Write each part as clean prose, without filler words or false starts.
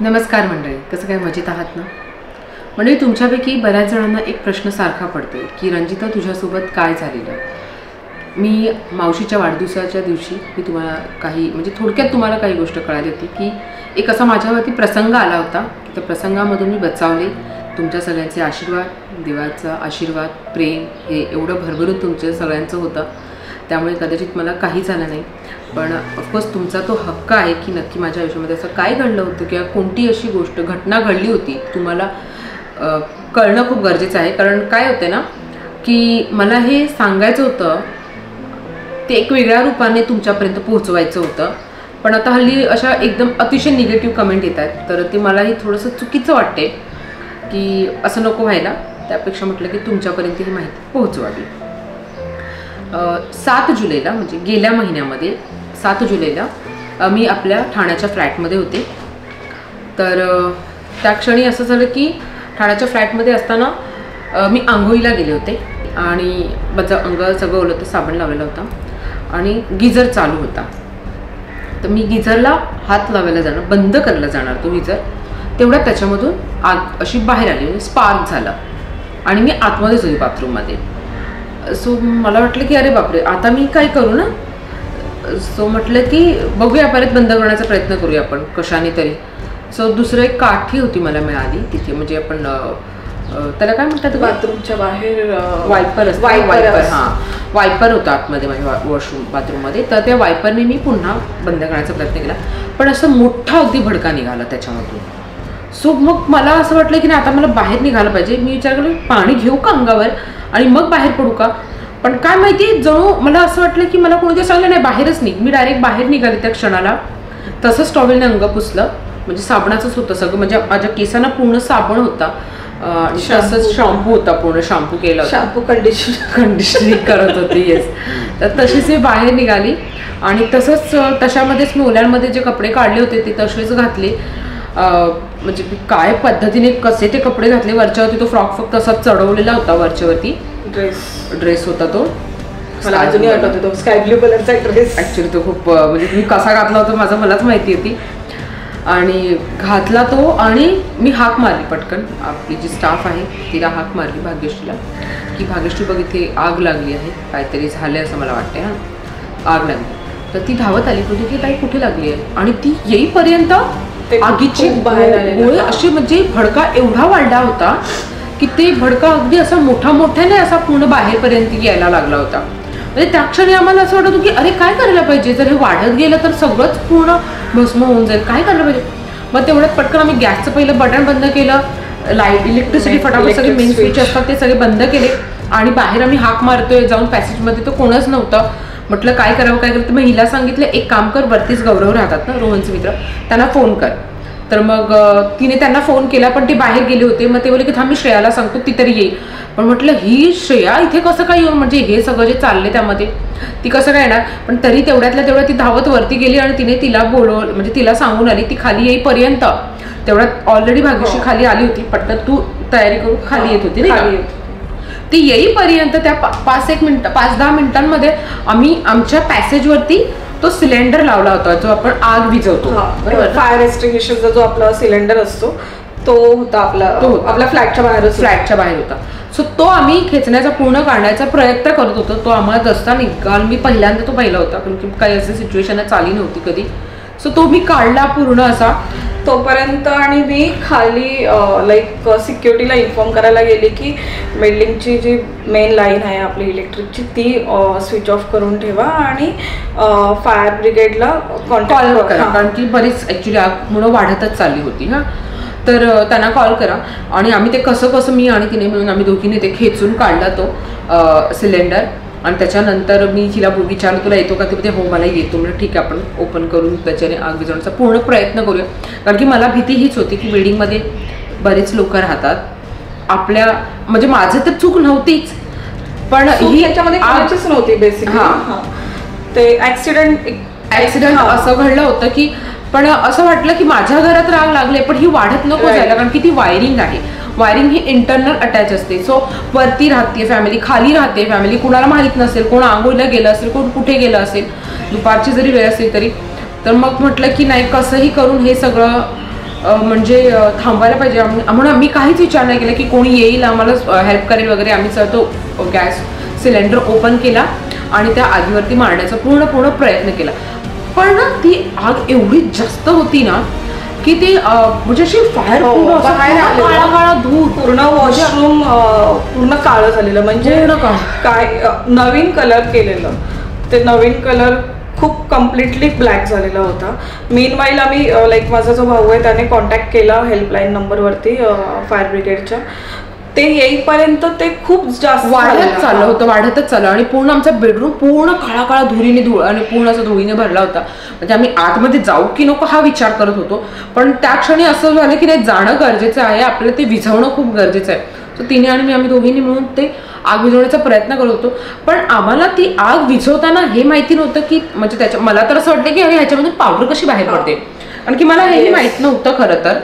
नमस्कार मंडळी, कसं काय मजेत आहात ना? मंडळी, तुमच्यापैकी बऱ्याच जणांना एक प्रश्न सारखा पडतोय की रंजिता तुझ्यासोबत काय झालेलं. मी मावशीच्या वाढदिवसाच्या दिवशी मी तुम्हाला काही थोडक्यात तुम्हाला काही गोष्ट कळाली होती की एक असा माझ्यावरती प्रसंग आला होता की त्या प्रसंगामधून मी बचावले. तुमच्या सगळ्यांचे आशीर्वाद, देवाचा आशीर्वाद, प्रेम हे एवढं भरभरून तुमच्या सगळ्यांचं होतं, त्यामुळे कदाचित मला काही झालं नाही. पण ऑफकोर्स तुमचा तो हक्क आहे की नक्की माझ्या आयुष्यामध्ये असं काय घडलं होतं किंवा कोणती अशी गोष्ट घटना घडली होती तुम्हाला कळणं खूप गरजेचं आहे. कारण काय होतं ना की मला हे सांगायचं होतं, ते एक वेगळ्या रूपाने तुमच्यापर्यंत पोहोचवायचं होतं. पण आता हल्ली अशा एकदम अतिशय निगेटिव्ह कमेंट येत आहेत, तर ते मलाही थोडंसं चुकीचं वाटते की असं नको व्हायला. त्यापेक्षा म्हटलं की तुमच्यापर्यंत ही माहिती पोहोचवावी. 7 जुलैला म्हणजे गेल्या महिन्यामध्ये 7 जुलैला मी आपल्या ठाण्याच्या फ्लॅटमध्ये होते. तर त्या क्षणी असं झालं की ठाण्याच्या फ्लॅटमध्ये असताना मी आंघोळीला गेले होते आणि माझं अंग सगळं ओलं, तर साबण लावलेला होता आणि गिझर चालू होता. तर मी गिझरला हात लावायला जाणार, बंद करायला जाणार तो गिझर, तेवढ्यात त्याच्यामधून आग अशी बाहेर आली, म्हणजे स्पार्क झाला आणि मी आतमध्येच होती बाथरूममध्ये. सो मला वाटलं की अरे बापरे, आता मी काय करू ना. सो म्हटलं की बघूया, परत बंद करण्याचा प्रयत्न करूया आपण कशाने तरी. सो दुसरं एक काठी होती मला मिळाली तिथे, म्हणजे आपण त्याला काय म्हणतात, बाथरूमच्या बाहेर वायपर असतो, वायपर. हां, वायपर होता आतमध्ये माझ्या वॉशरूम बाथरूममध्ये. तर त्या वायपरने मी पुन्हा बंद करण्याचा प्रयत्न केला, पण असं मोठा अगदी भडका निघाला त्याच्यामधून. सो मग मला असं वाटलं की नाही, आता मला बाहेर निघालं पाहिजे. मी विचार केला पाणी घेऊ का अंगावर आणि मग बाहेर पडू का. पण काय माहिती, जणू मला असं वाटलं की मला कोणीतरी सांगलं नाही बाहेरच निघ. मी डायरेक्ट बाहेर निघाले त्या क्षणाला. तसंच टॉवेलने अंग पुसलं, म्हणजे साबणाचंच होतं सगळं, म्हणजे माझ्या केसांना पूर्ण साबण होता आणि तसंच शॅम्पू होता, पूर्ण शॅम्पू केला, शॅम्पू कंडिशनिंग करत होती. येस. तर तशीच मी बाहेर निघाली आणि तसंच तशामध्येच मी ओल्यांमध्ये जे कपडे काढले होते ते तसेच घातले. म्हणजे काय पद्धतीने कसे ते कपडे घातले. वरच्यावरती तो फ्रॉक फक्त असा चढवलेला होता, वरच्यावरती ड्रेस होता तो. मला अजूनही आठवतो तो स्काय ब्लू कलरचा ड्रेस. ॲक्च्युली तो खूप म्हणजे मी कसा घातला होता माझं मलाच माहिती होती. आणि घातला तो आणि मी हाक मारली पटकन. आपली जी स्टाफ आहे तिला हाक मारली, भाग्यश्रीला, की भाग्यश्री बघ इथे आग लागली आहे, काहीतरी झालं असं मला वाटते. हां, आग लागली. तर ती धावत आली, म्हणजे की ताई कुठे लागली आहे. आणि ती येईपर्यंत आगीची गोळे अशी, म्हणजे भडका एवढा वाढला होता की ते भडका अगदी असा मोठ्याने असा पूर्ण बाहेरपर्यंत यायला लागला होता. म्हणजे त्या क्षणी आम्हाला असं वाटत होतं की अरे काय करायला पाहिजे, जर हे वाढत गेलं तर सगळंच पूर्ण भस्म होऊन जाईल, काय करायला पाहिजे. मग तेवढ्यात पटकन आम्ही गॅसचं पहिलं बटन बंद केलं, लाईट इलेक्ट्रिसिटी फटाफट सगळे मेन स्विच असतात ते सगळे बंद केले आणि बाहेर आम्ही हाक मारतोय जाऊन पॅसेजमध्ये, तो कोणच नव्हतं. म्हटलं काय करावं. तर मग हिला सांगितलं एक काम कर, वरतीच गौरव राहतात ना रोहनचे मित्र, त्यांना फोन कर. तर मग तिने त्यांना फोन केला, पण ते बाहेर गेले होते. मग ते बोलले की थांब मी श्रेयाला सांगतो, ती तरी येईल. पण म्हटलं ही श्रेया इथे कसं काय येऊन, म्हणजे हे सगळं जे चालले त्यामध्ये ती कसं काय येणार. पण तरी तेवढ्यातल्या तेवढ्यात ती धावत वरती गेली आणि तिने तिला बोलवलं, म्हणजे तिला सांगून आली. ती खाली येईपर्यंत तेवढ्यात ऑलरेडी भाग्यश्री खाली आली होती, पटकन तू तयारी करून खाली येत होती नाही. ती येईपर्यंत त्या 5-10 मिनिटांमध्ये आम्ही आमच्या पॅसेजवरती तो सिलेंडर लावला होता जो आपण आग विझवतो, फायर एक्सटिंग्विशरचा जो आपला सिलेंडर असतो तो होता, आपला फ्लॅटच्या बाहेर होता. सो तो आम्ही खेचण्याचा, पूर्ण काढण्याचा प्रयत्न करत होतो. तो आम्हाला दसता निघाल, मी पहिल्यांदा तो पाहिला होता, कारण की काही अशी सिच्युएशन चालली नव्हती कधी. सो तो मी काढला पूर्ण असा तोपर्यंत. आणि मी खाली लाईक सिक्युरिटीला इन्फॉर्म करायला गेली की बिल्डिंगची जी मेन लाईन आहे आपली इलेक्ट्रिकची ती स्विच ऑफ करून ठेवा आणि फायर ब्रिगेडला कॉल करा, कारण की बरीच ॲक्च्युली आग म्हणून वाढतच चालली होती. हां, तर त्यांना कॉल करा. आणि आम्ही ते कसं मी आणि तिने मिळून आम्ही दोघींनी ते खेचून काढला तो सिलेंडर. आणि त्याच्यानंतर मी तिला विचारलं तुला येतो का, ते हो मला येतो. म्हणजे ठीक आहे, आपण ओपन करून त्याच्याने आग विझवण्याचा पूर्ण प्रयत्न करूया. कारण की मला भीती हीच होती की बिल्डिंगमध्ये बरेच लोक राहतात. आपल्या म्हणजे माझं तर चूक नव्हतीच, पण ही याच्यामध्ये कोणाचीच नव्हती बेसिकली. हां, ते ऍक्सिडेंट असं घडलं होतं की, पण असं वाटलं की माझ्या घरात आग लागले, पण ही वाढत नको जायला, कारण की ती वायरिंग आहे. वायरिंग ही इंटरनल अटॅच असते. सो वरती राहते फॅमिली, खाली राहते फॅमिली, कुणाला माहीत नसेल, कोण आंघोळीला गेलं असेल, कोण कुठे गेलं असेल, दुपारची जरी वेळ असेल तरी. तर मग म्हटलं की नाही, कसंही करून हे सगळं म्हणजे थांबवायला पाहिजे म्हणून आम्ही काहीच विचार नाही केला की कोणी येईल आम्हाला हेल्प करेल वगैरे. आम्ही सर तो गॅस सिलेंडर ओपन केला आणि त्या आगीवरती मारण्याचा पूर्ण प्रयत्न केला. पण ना ती आग एवढी जास्त होती ना की ती म्हणजे अशी फायर काळा धूर, पूर्ण वॉशरूम पूर्ण काळं झालेलं. म्हणजे काय नवीन कलर केलेलं, ते नवीन कलर खूप कम्प्लिटली ब्लॅक झालेला होता. मीनवाईल आम्ही लाईक माझा जो भाऊ आहे त्याने कॉन्टॅक्ट केला हेल्पलाईन नंबरवरती फायर ब्रिगेडच्या. ते येईपर्यंत ते खूप जास्त वाढतच चाललं आणि पूर्ण आमचा बेडरूम पूर्ण काळा धुळीने आणि पूर्ण असं धुळीने भरला होता. म्हणजे आम्ही आतमध्ये जाऊ की नको हा विचार करत होतो. पण त्या क्षणी असं झालं की नाही, जाणं गरजेचं आहे, आपल्याला ते विझवणं खूप गरजेचं आहे. सो तिने आणि आम्ही दोघींनी मिळून ते आग विझवण्याचा प्रयत्न करत होतो. पण आम्हाला ती आग विझवताना हे माहिती नव्हतं की म्हणजे मला तर असं वाटतं की अरे ह्याच्यामधून पावडर कशी बाहेर पडते, कारण की मला हे माहित नव्हतं खरं तर.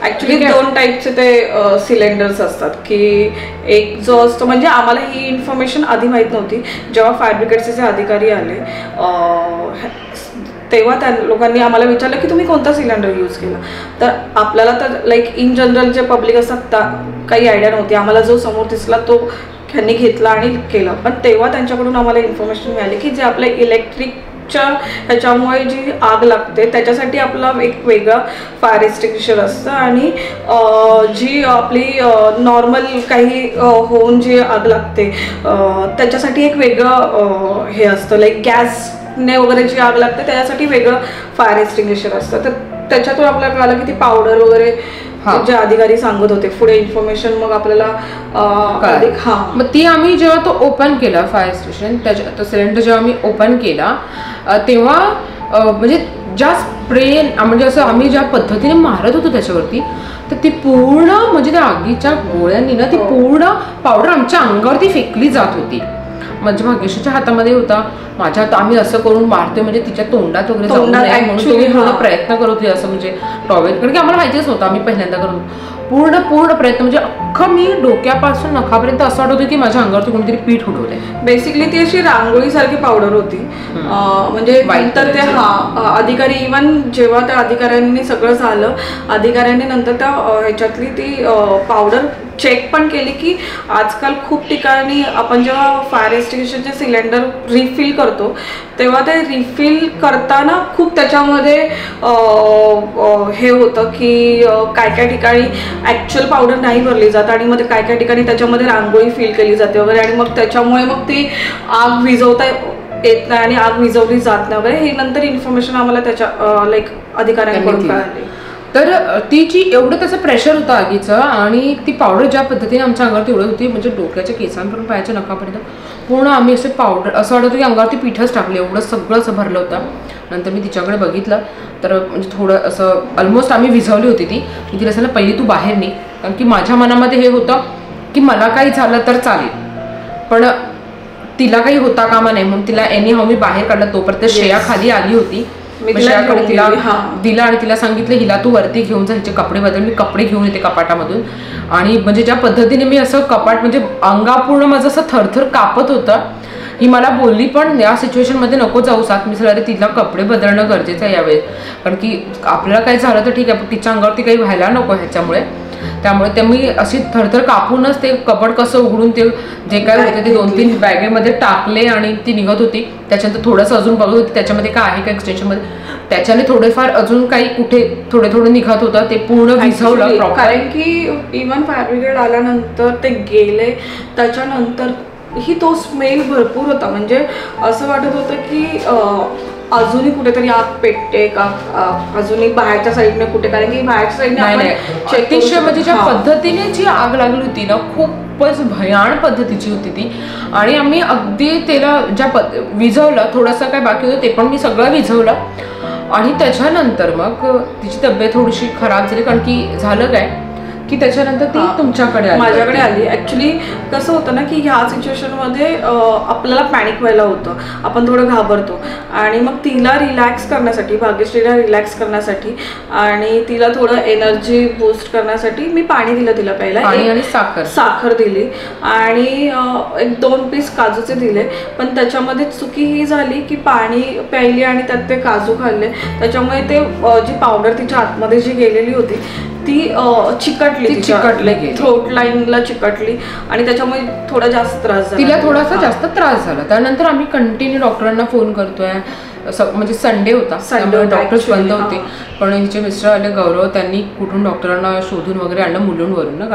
ऍक्च्युली 2 टाईपचे ते सिलेंडर्स असतात की एक जो असतो, म्हणजे आम्हाला ही इन्फॉर्मेशन आधी माहीत नव्हती. जेव्हा फायर ब्रिगेडचे जे अधिकारी आले तेव्हा त्या लोकांनी आम्हाला विचारलं की तुम्ही कोणता सिलेंडर यूज केला. तर आपल्याला तर लाईक इन जनरल जे पब्लिक असतात काही आयडिया नव्हती. आम्हाला जो समोर दिसला तो त्यांनी घेतला आणि केला. पण तेव्हा त्यांच्याकडून आम्हाला इन्फॉर्मेशन मिळाली की जे आपल्या इलेक्ट्रिकच्या ह्याच्यामुळे जी आग लागते त्याच्यासाठी आपला एक वेगळा फायर एक्सटिंग्विशर असतं आणि जी आपली नॉर्मल काही होऊन जी आग लागते त्याच्यासाठी एक वेगळं हे असतं. लाईक गॅसने वगैरे जी आग लागते त्याच्यासाठी वेगळं फायर एक्सटिंग्विशर असतं. तर त्याच्यातून आपल्याला कळालं की ती पावडर वगैरे जे अधिकारी सांगत होते. पुढे इन्फॉर्मेशन मग आपल्याला मग ती आम्ही जेव्हा तो ओपन केला फायर स्टेशन, तो सिलेंडर जेव्हा आम्ही ओपन केला तेव्हा म्हणजे ज्या स्प्रे म्हणजे असं आम्ही ज्या पद्धतीने मारत होतो त्याच्यावरती, तर ती पूर्ण म्हणजे त्या आगीच्या गोळ्यांनी ना ती पूर्ण पावडर आमच्या अंगावरती फेकली जात होती. म्हणजे भाग्यश्रीच्या हातामध्ये होता, माझ्या हात आम्ही असं करून मारतोय म्हणजे तिच्या तोंडात वगैरे जाऊ नये म्हणून प्रयत्न करत होते असं म्हणजे टॉवेल, कारण की आम्हाला माहितीच नव्हतं. आम्ही पहिल्यांदा करत पूर्ण प्रयत्न म्हणजे अख्खं मी डोक्यापासून नखापर्यंत असं वाटत होतं की माझ्या अंगावरती कोणतरी पीठ उडवलंय. बेसिकली ती अशी रांगोळी सारखी पावडर होती. म्हणजे नंतर ते अधिकारी इव्हन जेव्हा त्या अधिकाऱ्यांनी सगळं झालं, अधिकाऱ्यांनी नंतर त्या ह्याच्यातली ती पावडर चेक पण केली की आजकाल खूप ठिकाणी आपण जेव्हा फायर एक्सटिंग्विशरचे सिलेंडर रिफिल करतो तेव्हा ते रिफिल करताना खूप त्याच्यामध्ये हे होतं की काय ठिकाणी ॲक्च्युअल पावडर नाही भरली जात आणि मग काय ठिकाणी त्याच्यामध्ये रांगोळी फिल केली जाते वगैरे आणि मग त्याच्यामुळे मग ती आग विझवता येत नाही आणि आग विझवली जात नाही वगैरे. हे नंतर इन्फॉर्मेशन आम्हाला त्याच्या लाईक अधिकाऱ्यांकडून कळाली. तर तिची एवढं त्याचं प्रेशर होतं आगीचं आणि ती पावडर ज्या पद्धतीने आमच्या अंगावरती उडत होती म्हणजे डोक्याच्या केसांपर्यंत पायाच्या नखापर्यंत पूर्ण आम्ही असे पावडर असं वाटत होतं की अंगावरती पिठच टाकले, एवढं सगळं असं भरलं होतं. नंतर मी तिच्याकडे बघितलं तर म्हणजे थोडं असं ऑलमोस्ट आम्ही विझवली होती ती. मी तिला सांगितलं पहिली तू बाहेर निघ, कारण की माझ्या मनामध्ये हे होतं की मला काही झालं तर चालेल पण तिला काही होता कामा नाही, म्हणून तिला एनी हाऊ मी बाहेर काढलं. तोपर्यंत श्रेया खाली आली होती, श्रेयाकडे तिला दिला आणि तिला सांगितलं हिला तू वरती घेऊन जा, हिचे कपडे बदल. मी कपडे घेऊन येते कपाटामधून आणि म्हणजे ज्या पद्धतीने मी असं कपाट म्हणजे अंगापूर्ण माझं असं थरथर कापत होतं. ही मला बोलली पण या सिच्युएशनमध्ये नको जाऊ साथ. मी अरे तिला कपडे बदलणं गरजेचं आहे यावेळेस, कारण की आपल्याला काही झालं तर ठीक आहे पण तिच्या अंगावरती काही व्हायला नको ह्याच्यामुळे. त्यामुळे ते मी अशी थरथर कापूनच ते कपड कसं उघडून ते जे काय होते ते 2-3 बॅगेमध्ये टाकले आणि ती निघत होती. त्याच्यानंतर थोडंसं अजून बघत होती त्याच्यामध्ये काय आहे का एक्सटेन्शनमध्ये, त्याच्याने थोडेफार अजून काही कुठे थोडं निघत होतं ते पूर्ण विझवलं. कारण की इव्हन फायर ब्रिगेड आल्यानंतर ते गेले त्याच्यानंतर ही तो स्मेल भरपूर होता. म्हणजे असं वाटत होतं की अजूनही कुठेतरी आग पेटते का, अजूनही बाहेरच्या साईडने कुठे, कारण की बाहेरच्या साईडने अतिशय म्हणजे ज्या पद्धतीने जी आग लागली होती ना खूपच भयान पद्धतीची होती ती. आणि आम्ही अगदी त्याला विझवलं, थोडंसं काय बाकी होतं ते पण मी सगळं विझवलं. आणि त्याच्यानंतर मग तिची तब्येत थोडीशी खराब झाली, कारण की झालं काय की त्याच्यानंतर ती तुमच्याकडे आली? माझ्याकडे आली. ऍक्च्युली कसं होतं ना की ह्या सिच्युएशनमध्ये आपल्याला पॅनिक व्हायला होतं, आपण थोडं घाबरतो आणि मग तिला रिलॅक्स करण्यासाठी, भाग्यश्रीला रिलॅक्स करण्यासाठी आणि तिला थोडं एनर्जी बूस्ट करण्यासाठी मी पाणी दिलं तिला प्यायला, आणि साखर दिली आणि 1-2 पीस काजूचे दिले. पण त्याच्यामध्ये चुकी ही झाली की पाणी प्यायली आणि त्यात ते काजू खाल्ले, त्याच्यामुळे ते जी पावडर तिच्या आतमध्ये जी गेलेली होती ती चिकटली, थ्रोट लाईनला चिकटली आणि त्याच्यामुळे थोडा जास्त त्रास झाला, तिला थोडासा जास्त त्रास झाला. त्यानंतर आम्ही कंटिन्यू डॉक्टरांना फोन करतोय. म्हणजे संडे होता, डॉक्टर्स बंद होते. पण हिचे मिस्टर आले गौरव, त्यांनी कुठून डॉक्टरांना शोधून वगैरे आणलं, मुलुंडवरून ना,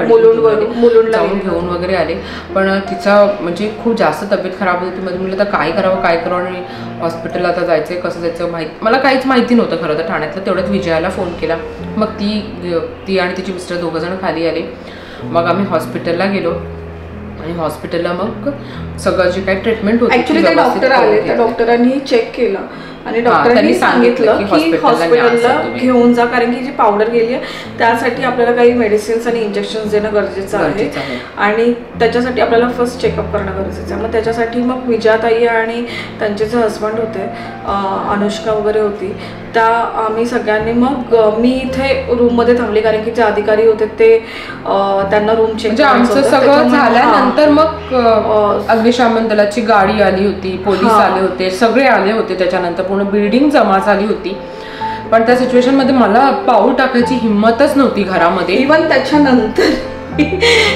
मुलुंड जाऊन घेऊन वगैरे आले. पण तिचा म्हणजे खूप जास्त तब्येत खराब होती. मध्ये म्हटलं तर काय करावं आणि हॉस्पिटलला आता जायचंय, कसं जायचं मला काहीच माहिती नव्हतं खरं तर ठाण्यातलं. तेवढ्यात विजयाला फोन केला. मग ती आणि तिचे मिस्टर 2 जण खाली आले. मग आम्ही हॉस्पिटलला गेलो आणि हॉस्पिटलला मग सगळं जे काही ट्रीटमेंट होती, ऍक्च्युली ते डॉक्टर आले, त्या डॉक्टरांनी चेक केलं आणि डॉक्टरांनी सांगितलं की हॉस्पिटलला घेऊन जा, कारण की जी पावडर गेली आहे त्यासाठी आपल्याला काही मेडिसिन्स आणि इंजेक्शन देणं गरजेचं आहे आणि त्याच्यासाठी आपल्याला फर्स्ट चेकअप करणं गरजेचं आहे. मग त्याच्यासाठी मग विजयाताई आणि त्यांचे जे हस्बंड होते, अनुष्का वगैरे होती, त्या आम्ही सगळ्यांनी, मग मी इथे रूममध्ये थांबली कारण की जे अधिकारी होते ते त्यांना रूम चेक, म्हणजे आमचं सगळं झाल्यानंतर मग अग्निशमन दलाची गाडी आली होती, पोलीस आले होते, सगळे आले होते. त्याच्यानंतर पूर्ण बिल्डिंग जमा झाली होती. पण त्या सिच्युएशन मध्ये मला पाऊल टाकायची हिंमतच नव्हती घरामध्ये. इव्हन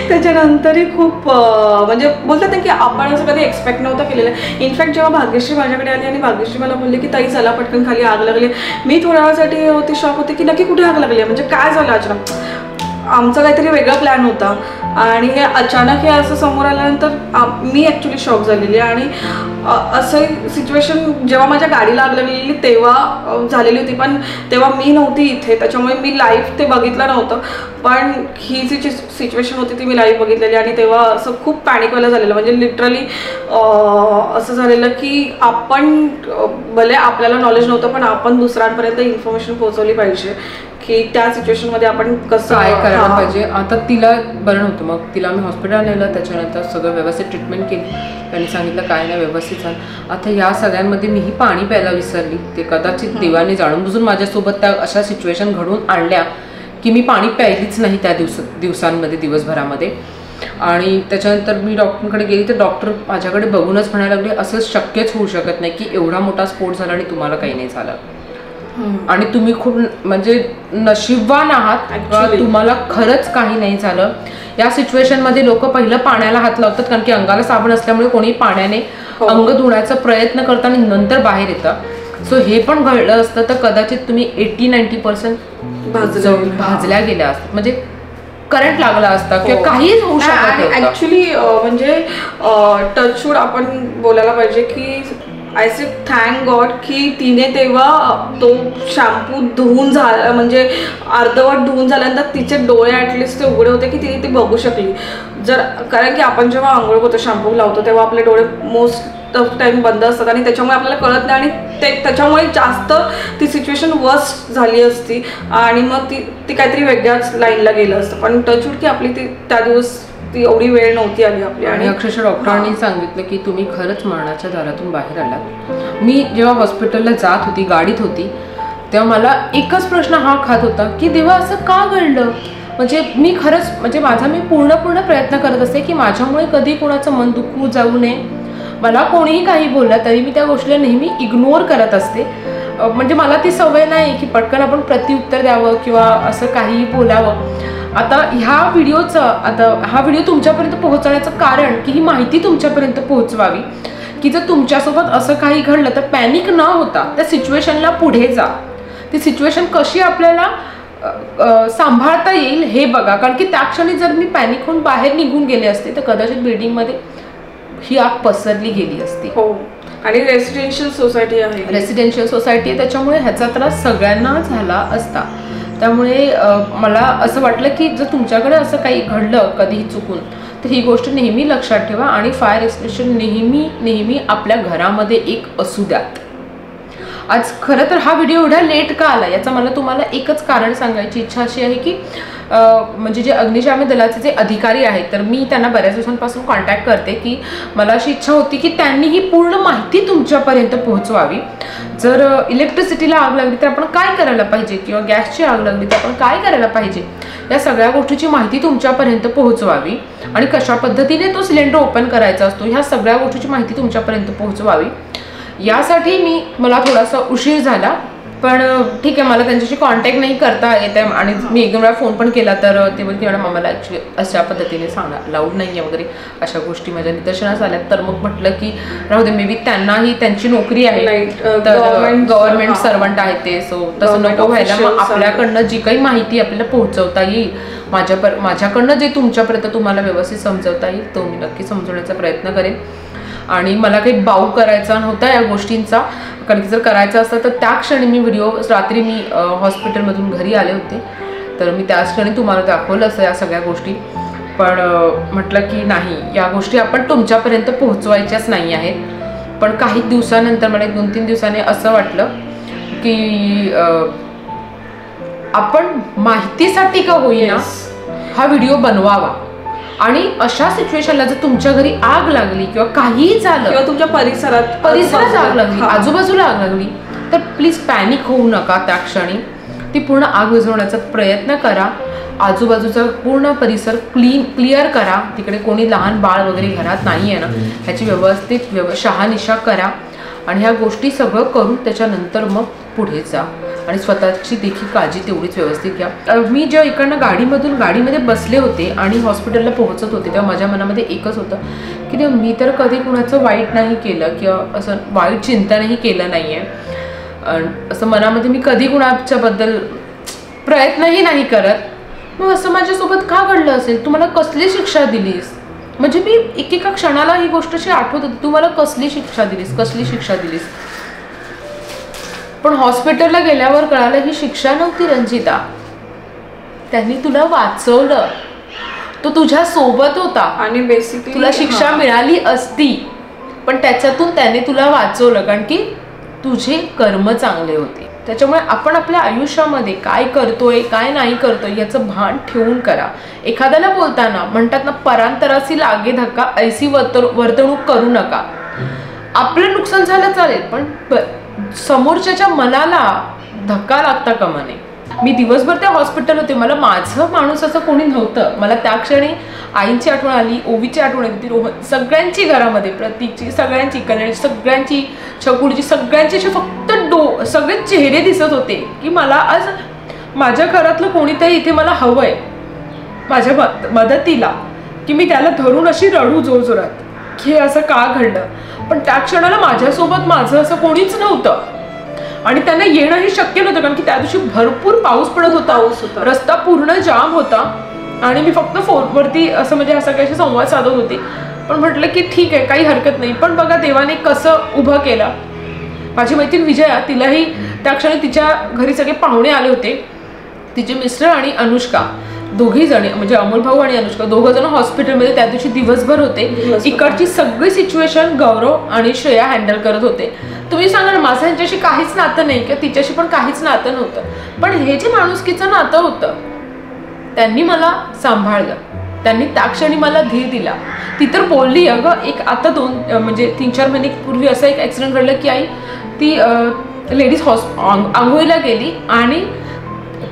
त्याच्यानंतरही खूप म्हणजे बोलतात ना की आपण असं कधी एक्सपेक्ट नव्हतं केलेलं. इनफॅक्ट जेव्हा भाग्यश्री माझ्याकडे आली आणि भाग्यश्री मला बोलली की ताई चला पटकन खाली आग लागली, मी थोड्या वेळासाठी होती, शॉक होते की नक्की कुठे आग लागली, म्हणजे काय झालं अचानक. आमचा काहीतरी वेगळा प्लॅन होता आणि हे अचानक हे असं समोर आल्यानंतर मी ॲक्च्युली शॉक झालेली. आणि असं सिच्युएशन जेव्हा माझ्या गाडीला आग लागलेली तेव्हा झालेली होती, पण तेव्हा मी नव्हती इथे, त्याच्यामुळे मी लाईव्ह ते बघितलं नव्हतं. पण ही जी सिच्युएशन होती ती मी लाईव्ह बघितलेली आणि तेव्हा असं खूप पॅनिक व्हायला झालेलं. म्हणजे लिटरली असं झालेलं की आपण भले आपल्याला नॉलेज नव्हतं पण आपण दुसऱ्यांपर्यंत इन्फॉर्मेशन पोहोचवली पाहिजे की त्या सिच्युएशनमध्ये आपण कसं काय करायला पाहिजे. आता तिला बरं नव्हतं, मग तिला आम्ही हॉस्पिटलला नेलं. त्याच्यानंतर सगळं व्यवस्थित ट्रीटमेंट केली. त्यांनी सांगितलं काय नाही, व्यवस्थित झालं. आता या सगळ्यांमध्ये मीही पाणी प्यायला विसरली. ते कदाचित देवाने जाणून बुजून माझ्यासोबत त्या अशा सिच्युएशन घडून आणल्या की मी पाणी प्यायलीच नाही त्या दिवसांमध्ये, दिवसभरामध्ये. आणि त्याच्यानंतर मी डॉक्टरकडे गेली तर डॉक्टर माझ्याकडे बघूनच म्हणायला लागले असं शक्यच होऊ शकत नाही की एवढा मोठा स्फोट झाला आणि तुम्हाला काही नाही झालं आणि तुम्ही खूप म्हणजे नशीबवान आहात, तुम्हाला खरंच काही नाही झालं. या सिच्युएशन मध्ये लोक पहिलं पाण्याला हात लावतात कारण की अंगाला साबण असल्यामुळे कोणी पाण्याने अंग धुण्याचा प्रयत्न करतात आणि नंतर बाहेर येतं. सो हे पण घडलं असतं तर कदाचित तुम्ही 80-90% भाजल्या गेल्या असतात, म्हणजे करंट लागला असता किंवा काहीच होऊ शकत. ऍक्च्युली म्हणजे टचवूड आपण बोलायला पाहिजे की आय से थँक गॉड की तिने तेव्हा तो शॅम्पू धुवून झाला, म्हणजे अर्धवट धुवून झाल्यानंतर तिचे डोळे ॲटलिस्ट ते उघडे होते की तिने ती बघू शकली. कारण की आपण जेव्हा आंघोळ करतो शॅम्पू लावतो तेव्हा आपले डोळे मोस्ट ऑफ टाइम बंद असतात आणि त्याच्यामुळे आपल्याला कळत नाही आणि त्याच्यामुळे जास्त ती सिच्युएशन वर्स्ट झाली असती आणि मग ती काहीतरी वेगळ्याच लाईनला गेलं असतं. पण टचवूड की आपली ती त्या दिवस ती एवढी वेळ नव्हती आली आपली. आणि अक्षरशः डॉक्टरांनी सांगितलं की तुम्ही खरंच मरणाच्या दारातून बाहेर आलात. मी जेव्हा हॉस्पिटलला जात होती, गाडीत होती, तेव्हा मला एकच प्रश्न हा खात होता की देवा असं का घडलं. म्हणजे मी खरंच म्हणजे माझा मी पूर्ण प्रयत्न करत असते की माझ्यामुळे कधी कोणाचं मन दुखवू जाऊ नये. मला कोणीही काही बोललं तरी मी त्या गोष्टीला नेहमी इग्नोर करत असते. म्हणजे मला ती सवय नाही की पटकन आपण प्रत्युत्तर द्यावं किंवा असं काहीही बोलावं. आता हा व्हिडिओ तुमच्यापर्यंत पोहोचवण्याचं कारण की ही माहिती तुमच्यापर्यंत पोहोचवावी की जर तुमच्यासोबत असं काही घडलं तर पॅनिक न होता त्या सिच्युएशनला पुढे जा. ती सिच्युएशन कशी आपल्याला सांभाळता येईल हे बघा. कारण की त्या क्षणी जर मी पॅनिक होऊन बाहेर निघून गेले असते तर कदाचित बिल्डिंगमध्ये ही आग पसरली गेली असती. हो, आणि रेसिडेन्शियल सोसायटी आहे त्याच्यामुळे ह्याचा त्रास सगळ्यांना झाला असता. त्यामुळे मला असं वाटलं की जर तुमच्याकडे असं काही घडलं कधीही चुकून तर ही गोष्ट नेहमी लक्षात ठेवा आणि फायर एक्सटिंग्विशर नेहमी आपल्या घरामध्ये एक असू द्यात. आज खरं तर हा व्हिडिओ एवढा लेट का आला याचा मला तुम्हाला एकच कारण सांगायची इच्छा अशी आहे की म्हणजे जे अग्निशामक दलाचे जे अधिकारी आहेत तर मी त्यांना बऱ्याच दिवसांपासून कॉन्टॅक्ट करते की मला अशी इच्छा होती की त्यांनी ही पूर्ण माहिती तुमच्यापर्यंत पोहोचवावी. जर इलेक्ट्रिसिटीला आग लागली तर आपण काय करायला पाहिजे किंवा गॅसची आग लागली तर आपण काय करायला पाहिजे या सगळ्या गोष्टीची माहिती तुमच्यापर्यंत पोहोचवावी आणि कशा पद्धतीने तो सिलेंडर ओपन करायचा असतो ह्या सगळ्या गोष्टीची माहिती तुमच्यापर्यंत पोहोचवावी. यासाठी मला थोडासा उशीर झाला, पण ठीक आहे, मला त्यांच्याशी कॉन्टॅक्ट नाही करता येत आहे आणि मी एकदम वेळा फोन पण केला तर ते बोलते मॅडम आम्हाला ॲक्च्युली अशा पद्धतीने सांगा लाऊड नाही आहे वगैरे अशा गोष्टी माझ्या निदर्शनास आल्या. तर मग म्हटलं की राहू दे, मे बी त्यांनाही त्यांची नोकरी आहे, तर गव्हर्नमेंट सर्वंट आहे ते, सो तसं नको व्हायला. मग आपल्याकडनं जी काही माहिती आपल्याला पोहोचवता येईल माझ्याकडनं जे तुमच्यापर्यंत तुम्हाला व्यवस्थित समजवता येईल तो मी नक्की समजवण्याचा प्रयत्न करेन. आणि मला काही बाऊ करायचा नव्हता या गोष्टींचा, कारण की जर करायचं असतं तर त्या क्षणी मी रात्री मी हॉस्पिटलमधून घरी आले होते तर मी त्याच क्षणी तुम्हाला दाखवलं असं या सगळ्या गोष्टी. पण म्हटलं की नाही, या गोष्टी आपण तुमच्यापर्यंत पोहोचवायच्याच नाही आहेत. पण काही दिवसानंतर मला 2-3 दिवसांनी असं वाटलं की आपण माहितीसाठी का होईना हा व्हिडिओ बनवावा आणि अशा सिच्युएशनला जर तुमच्या घरी आग लागली किंवा काहीही झालं किंवा तुमच्या परिसरात आग लागली, आजूबाजूला आग लागली, तर प्लीज पॅनिक होऊ नका. त्या क्षणी ती पूर्ण आग विझवण्याचा प्रयत्न करा. आजूबाजूचा पूर्ण परिसर क्लिअर करा. तिकडे कोणी लहान बाळ वगैरे घरात नाही आहे ना, ह्याची व्यवस्थित शहानिशा करा आणि ह्या गोष्टी सगळं करून त्याच्यानंतर मग पुढे जा आणि स्वतःची देखील काळजी तेवढीच व्यवस्थित घ्या. मी जेव्हा इकडनं गाडीमध्ये बसले होते आणि हॉस्पिटलला पोहोचत होते तेव्हा माझ्या मनामध्ये एकच होतं की मी तर कधी कुणाचं वाईट नाही केलं किंवा असं वाईट चिंतनही केलं नाही आहे, असं मनामध्ये मी कधी कुणाच्याबद्दल प्रयत्नही नाही करत. मग असं माझ्यासोबत का घडलं असेल? तुम्हाला कसली शिक्षा दिलीस? म्हणजे मी एकेका क्षणाला ही गोष्टशी आठवत होती, तुम्हाला कसली शिक्षा दिलीस. पण हॉस्पिटलला गेल्यावर कळालं ही शिक्षा नव्हती रंजिता, त्यांनी तुला वाचवलं. तो तुझ्या सोबत होता आणि बेसिकली तुला शिक्षा मिळाली असती, पण त्याच्यातून त्याने तुला वाचवलं कारण की तुझे कर्म चांगले होते. त्याच्यामुळे आपण आपल्या आयुष्यामध्ये काय करतोय काय नाही करतोय याचं भान ठेवून करा. एखाद्याला बोलताना म्हणतात ना, परांतरासी लागे धक्का ऐसी वर्तणूक करू नका. आपलं नुकसान झालं चालेल, पण समोरच्याच्या मनाला धक्का लागता कामा नये. मी दिवसभर त्या हॉस्पिटल होते, मला माझं माणूस असं कोणी नव्हतं. मला त्या क्षणी आईंची आठवण आली, ओवीची आठवण आली, रोहन, सगळ्यांची घरामध्ये, प्रतीकची, सगळ्यांची, कल्याणची, सगळ्यांची, छकुडची, सगळ्यांचे फक्त सगळे चेहरे दिसत होते की मला आज माझ्या घरातलं कोणीतरी इथे मला हवंय माझ्या मदतीला, की मी त्याला धरून अशी रडू जोरजोरात की हे असं का घडलं. पण त्या क्षणाला माझ्यासोबत माझं असं कोणीच नव्हतं आणि त्यांना येणंही शक्य नव्हतं कारण की त्या दिवशी भरपूर पाऊस पडत होता, रस्ता पूर्ण जाम होता आणि मी फक्त फोनवरती असं म्हणजे असं काही संवाद साधत होते. पण म्हटलं की ठीक आहे, काही हरकत नाही. पण बघा देवाने कसं उभं केलं. माझी मैत्रीण विजया, तिलाही त्या क्षणी तिच्या घरी सगळे पाहुणे आले होते, तिचे मिस्टर आणि अनुष्का, दोघी जण म्हणजे अमोल भाऊ आणि अनुष्का दोघं जण हॉस्पिटलमध्ये त्या दिवशी दिवसभर होते. इकडची सगळी सिच्युएशन गौरव आणि श्रेया हँडल करत होते. तुम्ही सांगा ना, माझं यांच्याशी काहीच नातं नाही किंवा तिच्याशी पण काहीच नातं नव्हतं, पण हे जे माणुसकीचं नातं होतं त्यांनी मला सांभाळलं. त्यांनी त्या क्षणी मला धीर दिला. ती तर बोलली, अगं एक आता 3-4 महिने पूर्वी असं एक ॲक्सिडेंट घडलं की आई ती लेडीज आंघोळीला गेली आणि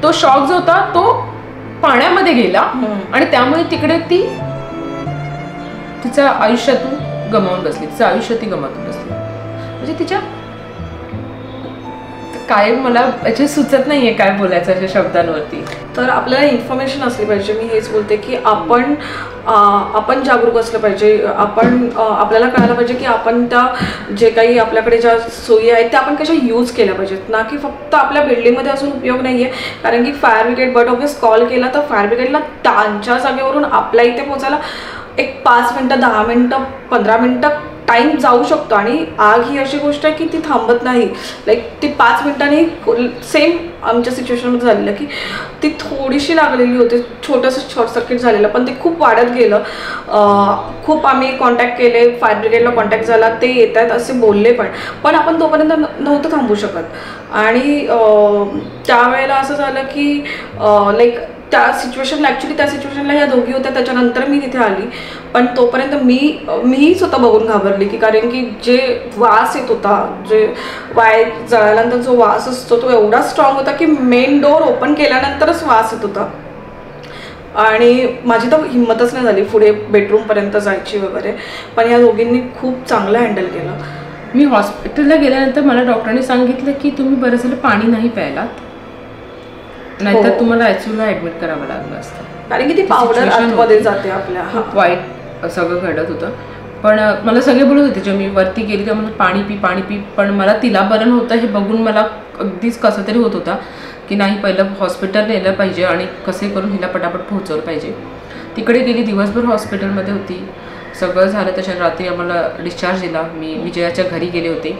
तो शॉक जो होता तो पाण्यामध्ये गेला आणि त्यामुळे तिकडे ती तिच्या आयुष्यातून गमावून बसली, तिचं आयुष्य ती गमावून बसली. म्हणजे तिच्या काय मला याची सुचत नाहीये काय बोलायचं अशा शब्दांवरती. तर आपल्याला इन्फॉर्मेशन असली पाहिजे. मी हेच बोलते की आपण जागरूक असलं पाहिजे. आपल्याला कळायला पाहिजे की आपण त्या जे काही आपल्याकडे ज्या सोयी आहेत त्या आपण कशा यूज केल्या पाहिजेत, ना की फक्त आपल्या बिल्डिंगमध्ये असून उपयोग नाही आहे. कारण की fire brigade but obvious call केला तर फायर ब्रिगेडला त्यांच्या जागेवरून आपल्या इथे पोहोचायला एक 5 मिनटं, 10 मिनटं, 15 मिनटं टाइम जाऊ शकतो. आणि आग ही अशी गोष्ट आहे की ती थांबत नाही. लाईक ती 5 मिनिटांनी सेम आमच्या सिच्युएशनमध्ये झालेलं की ती थोडीशी लागलेली होती, छोटंसं शॉर्ट सर्किट झालेलं, पण ते खूप वाढत गेलं. खूप आम्ही कॉन्टॅक्ट केले, फायर ब्रिगेडला कॉन्टॅक्ट झाला, ते येत आहेत असे बोलले, पण आपण तोपर्यंत नव्हतं थांबू शकत. आणि त्यावेळेला असं झालं की लाईक त्या सिच्युएशनला ह्या दोघी होत्या, त्याच्यानंतर मी तिथे आली. पण तोपर्यंत मीही स्वतः बघून घाबरली की कारण की जे वास येत होता, जे वाय जळाल्यानंतर जो वास असतो तो एवढा स्ट्रॉंग होता की मेन डोअर ओपन केल्यानंतरच वास येत होता. आणि माझी तर हिंमतच नाही झाली पुढे बेडरूमपर्यंत जायची वगैरे. पण या दोघींनी खूप चांगलं हँडल केलं. मी हॉस्पिटलला गेल्यानंतर मला डॉक्टरने सांगितलं की तुम्ही बरं झालं पाणी नाही प्यायलात, नाहीतर तुम्हाला आयसीयूला ऍडमिट करावं लागलं असतं. कारण की ती पावडर आतमध्ये जाते आपल्या. खूप वाईट सगळं घडत होतं. पण मला सगळे बोलत होते, जेव्हा मी वरती गेली तेव्हा मला पाणी पी. पण मला तिला बरं नव्हतं हे बघून मला अगदीच कसं तरी होत होता की नाही, पहिलं हॉस्पिटल नेलं पाहिजे आणि कसे करून हिला पटापट पोहोचवलं पाहिजे. तिकडे गेली, दिवसभर हॉस्पिटलमध्ये होती, सगळं झालं. त्याच्या रात्री आम्हाला डिस्चार्ज दिला. मी विजयाच्या घरी गेले होते.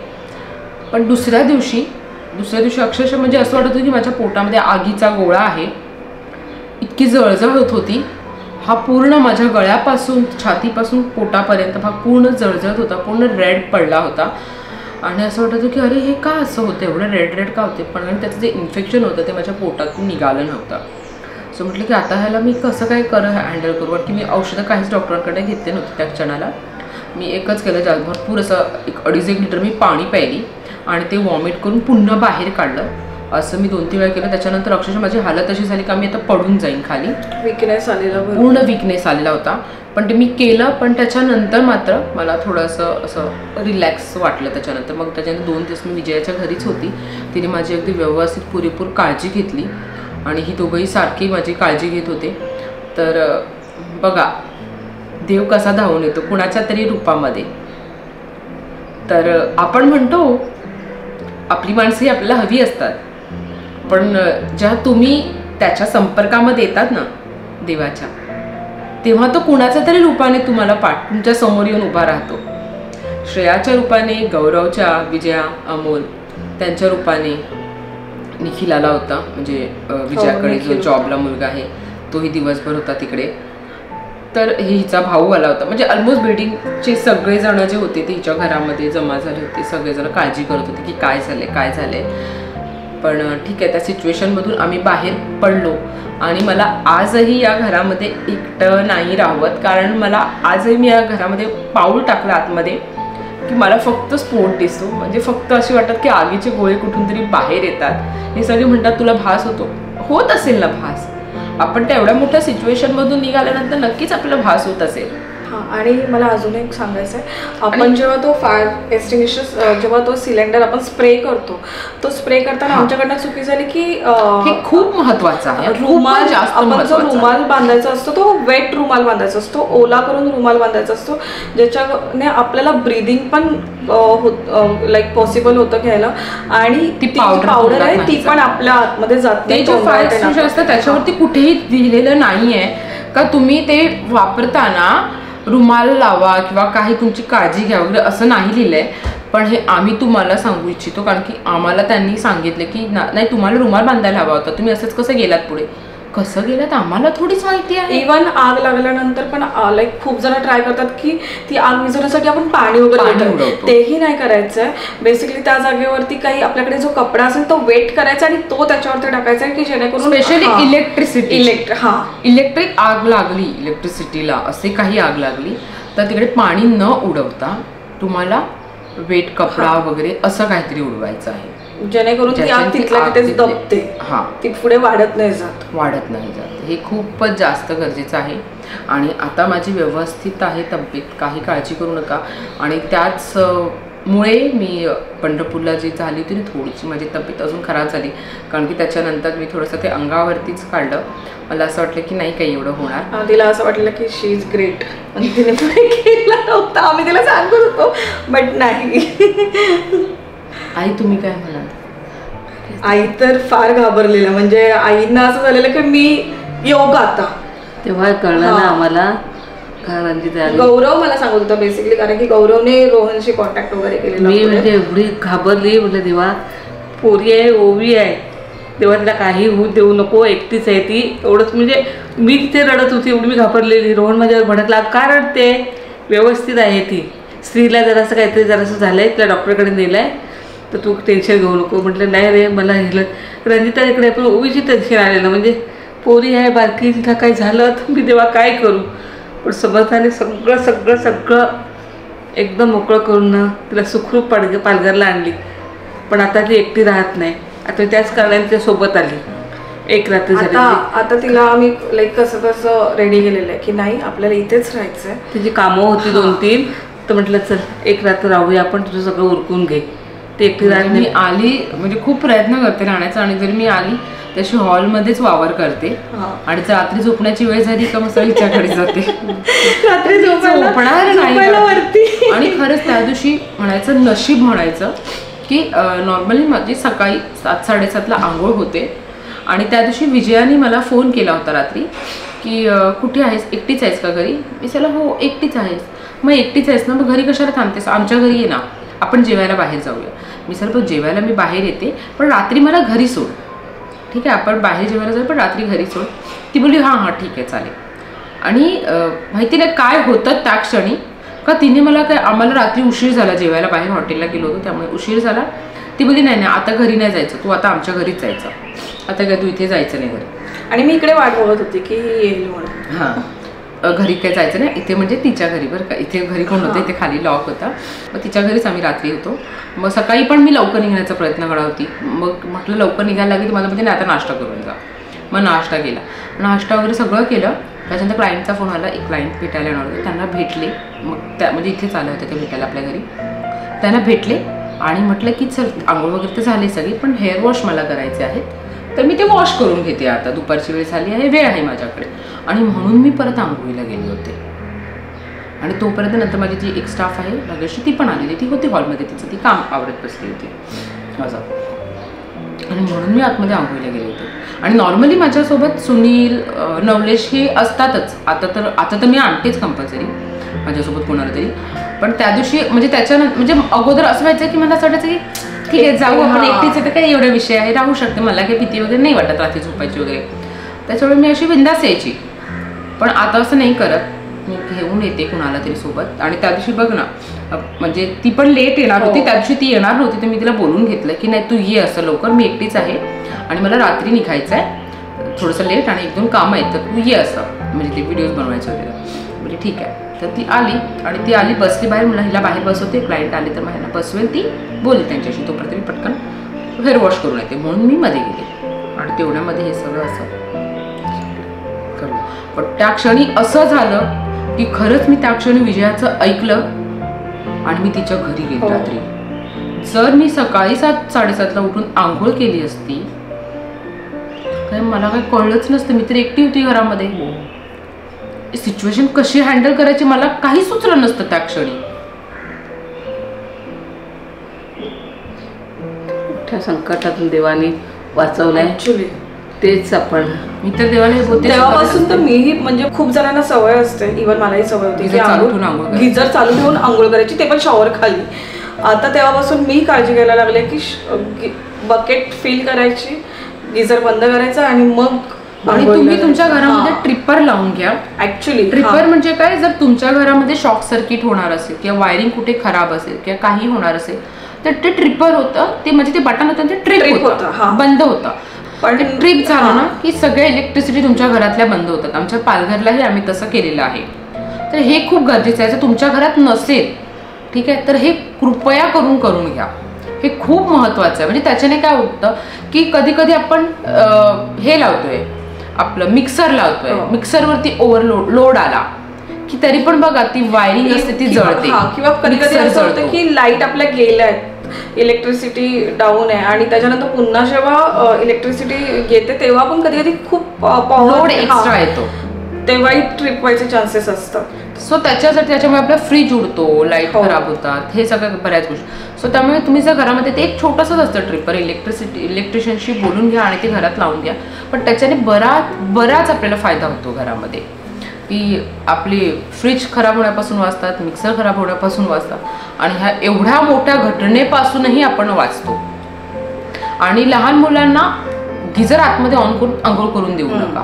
पण दुसऱ्या दिवशी अक्षरशः म्हणजे असं वाटत होतं की माझ्या पोटामध्ये आगीचा गोळा आहे. इतकी जळजळ होत होती. हा पूर्ण माझ्या गळ्यापासून छातीपासून पोटापर्यंत भाग पूर्ण जळजळत होता, पूर्ण रेड पडला होता. आणि असं वाटत होतं की अरे हे का असं होतं, एवढं रेड का होते. पण आणि त्याचं जे इन्फेक्शन होतं ते माझ्या पोटातून निघालं नव्हतं. सो म्हटलं की आता ह्याला मी कसं काय हँडल करू. की मी औषधं काहीच डॉक्टरांकडे घेतले नव्हते त्या क्षणाला. मी एकच केलं, भरपूर असं 1-2.5 लिटर मी पाणी प्यायली आणि ते वॉमिट करून पुन्हा बाहेर काढलं. असं मी 2-3 वेळा केलं. त्याच्यानंतर अक्षरशः माझी हालत अशी झाली का मी आता पडून जाईन खाली. पूर्ण विकनेस आलेला होता. पण ते मी केलं. पण त्याच्यानंतर मात्र मला थोडंसं असं रिलॅक्स वाटलं. त्याच्यानंतर मग 2 दिवस मी विजयाच्या घरीच होती. तिने माझी अगदी व्यवस्थित पुरेपूर काळजी घेतली आणि ही दोघंही सारखी माझी काळजी घेत होते. तर बघा देव कसा धावून येतो कुणाच्या तरी रूपामध्ये. तर आपण म्हणतो आपली माणसं आपल्याला हवी असतात, पण जेव्हा तुम्ही त्याच्या संपर्कामध्ये येतात ना देवाच्या, तेव्हा तो कुणाच्या तरी रूपाने तुम्हाला तुमच्या समोर येऊन उभा राहतो. श्रेयाच्या रूपाने, गौरवच्या, विजया, अमोल त्यांच्या रूपाने, निखिल आला होता म्हणजे विजयाकडे जो जॉबला मुलगा आहे तोही दिवसभर होता तिकडे. तर हिचा भाऊ आला होता. म्हणजे ऑलमोस्ट बिल्डिंगचे सगळेजण जे होते ते हिच्या घरामध्ये जमा झाले होते. सगळेजण काळजी करत होते की काय झाले. पण ठीक आहे, त्या सिच्युएशनमधून आम्ही बाहेर पडलो. आणि मला आजही या घरामध्ये एकटं नाही राहत. कारण मला आजही मी या घरामध्ये पाऊल टाकलं आतमध्ये की मला फक्त स्फोट दिसतो. म्हणजे फक्त अशी वाटत की आगीचे गोळे कुठून तरी बाहेर येतात. हे सगळे म्हणतात तुला भास होत असेल ना भास. आपण त्या एवढ्या मोठ्या सिच्युएशनमधून निघाल्यानंतर नक्कीच आपल्याला भास होत असेल. आणि मला अजून एक सांगायचं आहे, आपण जेव्हा तो फायर एक्सटिंग्विशर जेव्हा तो सिलेंडर आपण स्प्रे करतो, तो स्प्रे करताना आमच्याकडनं चुकी झाली की हे खूप महत्वाचं आहे. रुमाल, आपण जो रुमाल बांधायचा असतो तो वेट रुमाल बांधायचा असतो, ओला करून रुमाल बांधायचा असतो, ज्याच्याने आपल्याला ब्रीदिंग पण लाईक पॉसिबल होतं घ्यायला. आणि ती पावडर आहे ती पण आपल्या आतमध्ये जाते. ते जो फायर एक्सटिंग्विशर असतं त्याच्यावरती कुठेही लिहिलेलं नाहीये का तुम्ही ते वापरताना रुमाल लावा किंवा काही तुमची काळजी घ्या वगैरे असं नाही लिहिलंय. पण हे आम्ही तुम्हाला सांगू इच्छितो कारण की आम्हाला त्यांनी सांगितलं की नाही तुम्हाला रुमाल बांधायला हवा होता, तुम्ही असंच कसं गेलात पुढे. कसं गेलात आम्हाला थोडीच माहिती आहे. इव्हन आग लागल्यानंतर पण लाईक खूप जण ट्राय करतात की ती आग विझवण्यासाठी आपण पाणी वगैरे उडवतो, तेही नाही करायचंय. बेसिकली त्या जागेवरती काही आपल्याकडे जो कपडा असेल तो वेट करायचा आणि तो त्याच्यावरती टाकायचा की जेणेकरून स्पेशली इलेक्ट्रिक आग लागली, इलेक्ट्रिसिटीला असे काही आग लागली तर तिकडे पाणी न उडवता तुम्हाला वेट कपडा वगैरे असं काहीतरी उडवायचं आहे जेणेकरून ती आग तिथल्या तिथेच दबते. ती पुढे वाढत नाही जात. हे खूपच जास्त गरजेचं आहे. आणि आता माझी व्यवस्थित आहे तब्येत, काही काळजी करू नका. आणि त्याच मुळे मी पंढरपूरला जी झाली होती थोडीशी माझी तब्येत अजून खराब झाली कारण की त्याच्यानंतर मी थोडंसं ते अंगावरतीच काढलं. मला असं वाटलं की नाही काही एवढं होणार. तिला असं वाटलं की शी इज ग्रेट आणि तिने पुढे केलं नव्हतं. आम्ही तिला सांगत होतो बट नाही. आई तुम्ही काय म्हणाल? आई तर फार घाबरलेलं. म्हणजे आईंना असं झालेलं की मी योग आता तेव्हा कळलं ना आम्हाला गौरव मला सांगत होता बेसिकली, कारण की गौरवने रोहनशी कॉन्टॅक्ट वगैरे केलेला. मी म्हणजे एवढी घाबरली, म्हटलं देवा पोरी आहे, ओवी आहे, तेव्हा तिला काही होऊ देऊ नको, एकटीच आहे ती, एवढंच. म्हणजे मी तिथे रडत होती, एवढी मी घाबरलेली. रोहन माझ्यावर भडकला, का रडते, व्यवस्थित आहे ती, स्त्रीला जरासं काहीतरी जरासं झालं आहे, तिला डॉक्टरकडे नेलं आहे, तर तू टेन्शन घेऊ नको. म्हटलं नाही रे, मला हिला रंजिता इकडे पण ओवीची टेन्शन आलेलं, म्हणजे पोरी आहे बारकी, तिला काही झालं तर मी तेव्हा काय करू. पण समर्थाने सगळं सगळं सगळं एकदम मोकळं करून ना तिला सुखरूप पालघरला आणली. पण आता ती एकटी राहत नाही, आता त्याच कारणाने तिच्या सोबत आली. एक रात्र झाली. आता तिला आम्ही लाईक कसं कसं रेडी केलेलं आहे की नाही आपल्याला इथेच राहायचं आहे. तिची कामं होती 2-3, तर म्हटलं चल एक रात्र राहूया आपण, तुझं सगळं उरकून घे. ते एकटी राहत मी आली, म्हणजे खूप प्रयत्न करते राहण्याचा, आणि जरी मी आली तशी हॉलमध्येच वावर करते, आणि रात्री झोपण्याची वेळ झाली का मग हिच्याकडे जाते. रात्री झोपणार नाही. आणि खरंच त्या दिवशी म्हणायचं नशीब म्हणायचं की नॉर्मली माझी सकाळी 7-7:30ला आंघोळ होते, आणि त्या दिवशी विजयाने मला फोन केला होता रात्री की कुठे आहेस, एकटीच आहेस का घरी. मी सांगितलं हो एकटीच आहेस. मग एकटीच आहेस ना, मग घरी कशाला थांबतेस, आमच्या घरी ये ना, आपण जेवायला बाहेर जाऊया. मी सर पण जेवायला मी बाहेर येते, पण रात्री मला घरी सोड. ठीक आहे आपण बाहेर जेवायला जाऊ, पण रात्री घरी सोड. ती बोलली हां हां ठीक आहे चालेल. आणि माहिती नाही काय होतं त्या क्षणी का तिने मला काय, आम्हाला रात्री उशीर झाला, जेवायला बाहेर हॉटेलला गेलो होतो त्यामुळे उशीर झाला. ती बोलली नाही नाही आता घरी नाही जायचं, तू आता आमच्या घरीच जायचं, आता काय तू इथे जायचं नाही घरी. आणि मी इकडे वाट बघत होती की येईल म्हणून. हां घरी काय जायचं नाही, इथे म्हणजे तिच्या घरी बरं का, इथे घरी कोण होतं, इथे खाली लॉक होता, मग तिच्या घरीच आम्ही रात्री होतो. मग सकाळी पण मी लवकर निघण्याचा प्रयत्न करत होती. मग म्हटलं लवकर निघायला लागेल, मला म्हणजे नाही आता नाश्ता करून जा. मग नाश्ता केला, नाश्ता वगैरे सगळं केलं. त्याच्यानंतर क्लायंटचा फोन आला, एक क्लायंट भेटायला येणार होते, त्यांना भेटले. मग त्या म्हणजे इथेच आले होते ते भेटायला आपल्या घरी, त्यांना भेटले आणि म्हटलं की चल आंघोळ वगैरे तर झाली सगळी, पण हेअर वॉश मला करायचे आहेत, तर मी ते वॉश करून घेते, आता दुपारची वेळ झाली आहे, वेळ आहे माझ्याकडे. आणि म्हणून मी परत आंघोळीला गेले होते. आणि तोपर्यंत नंतर माझी जी एक स्टाफ आहे भाग्यश्री, ती पण आलेली, ती होती हॉलमध्ये, तिचं ती काम आवडत बसली होती असं. आणि म्हणून मी आतमध्ये आंघोळीला गेले होते. आणि नॉर्मली माझ्यासोबत सुनील नवलेश हे असतातच, आता तर मी आणतेच कंपल्सरी माझ्यासोबत कोणाला तरी. पण त्या दिवशी म्हणजे त्याच्यानंतर म्हणजे अगोदर असं व्हायचं की मला असं वाटायचं की ठीक आहे जाऊ आपण, एकटीच आहे तर काही एवढा विषय आहे, राहू शकते, मला काही भीती वगैरे नाही वाटत रात्री झोपायची वगैरे, त्याच्यामुळे मी अशी बिंदास यायची. पण आता असं नाही करत, मी घेऊन येते कुणाला तरी सोबत. आणि त्या दिवशी बघ ना, म्हणजे ती पण लेट येणार होती, त्या दिवशी ती येणार नव्हती, तर मी तिला बोलून घेतलं की नाही तू ये असं लवकर, मी एकटीच आहे आणि मला रात्री निघायचं आहे, थोडंसं लेट आणि 1-2 कामं आहेत, तर तू ये असं, म्हणजे ते व्हिडिओज बनवायचे होते. म्हणजे ठीक आहे. तर ती आली आणि ती आली बसली बाहेर, मला हिला बाहेर बसवते, क्लायंट आले तर मला बसवेल, ती बोलली त्यांच्याशी, तोपर्यंत मी पटकन हेअर वॉश करून येते. म्हणून मी मध्ये गेले आणि तेवढ्यामध्ये हे सगळं असं करू. पण त्या क्षणी असं झालं की खरंच मी त्या क्षणी विजयाचं ऐकलं आणि मी तिच्या घरी गेली रात्री. जर मी सकाळी 7-7:30ला उठून आंघोळ केली असती काय मला काही कळलंच नसतं. मी तर एकटी होती घरामध्ये, सिच्युएशन कशी हँडल करायची मला काही सुचलं नसतं त्या क्षणी. मोठ्या संकटातून देवाने वाचवलंय ऍक्च्युली, तेच आपण. मी तर देवाला बोलते तेव्हापासून तर मीही म्हणजे खूप जणांना सवय असते, इव्हन मलाही सवय होती की गिझर चालू ठेवून आंघोळ करायची, ते पण शॉवर खाली. आता तेव्हापासून मी काळजी घ्यायला लागले की बकेट फिल करायची, गिझर बंद करायचा आणि मग. आणि तुम्ही तुमच्या घरामध्ये ट्रिपर लावून घ्या. ऍक्च्युली ट्रिपर म्हणजे काय, जर तुमच्या घरामध्ये शॉर्ट सर्किट होणार असेल किंवा वायरिंग कुठे खराब असेल किंवा काही होणार असेल तर ते ट्रिपर होतं, ते म्हणजे ते बटन होतं ते ट्रिप होतं, बंद होतं. पण ट्रिप झालं ना की सगळे इलेक्ट्रिसिटी तुमच्या घरातल्या बंद होतात. आमच्या पालघरलाही आम्ही तसं केलेलं आहे. तर हे खूप गरजेचं आहे. जर तुमच्या घरात नसेल ठीक आहे तर हे कृपया करून घ्या, हे खूप महत्त्वाचं आहे. म्हणजे त्याच्याने काय होतं की कधी कधी आपण हे लावतोय, आपलं मिक्सर लावतोय, मिक्सरवरती लोड आला की तरी पण बघा ती वायरिंग असते ती जळते. किंवा कधी कधी असं होतं की लाईट आपल्या गेल्या आहेत, इलेक्ट्रिसिटी डाऊन आहे आणि त्याच्यानंतर पुन्हा जेव्हा इलेक्ट्रिसिटी येते तेव्हा पण कधी कधी खूप लोड एक्स्ट्रा येतो, तेव्हाही ट्रिप व्हायचे चान्सेस असतात. सो त्याच्यामुळे आपला फ्रीज उडतो, लाईट खराब होतात, हे सगळं बऱ्याच गोष्टी. सो त्यामुळे तुम्ही जर घरामध्ये ते एक छोटंसंच असतं ट्रिपर, इलेक्ट्रिशियनशी बोलून घ्या आणि ते घरात लावून घ्या. पण त्याच्याने बराच आपल्याला फायदा होतो घरामध्ये. की आपली फ्रीज खराब होण्यापासून वाचतात, मिक्सर खराब होण्यापासून वाचतात आणि ह्या एवढ्या मोठ्या घटनेपासूनही आपण वाचतो. आणि लहान मुलांना गिझर आतमध्ये ऑन करून आंघोळ करून देऊ नका.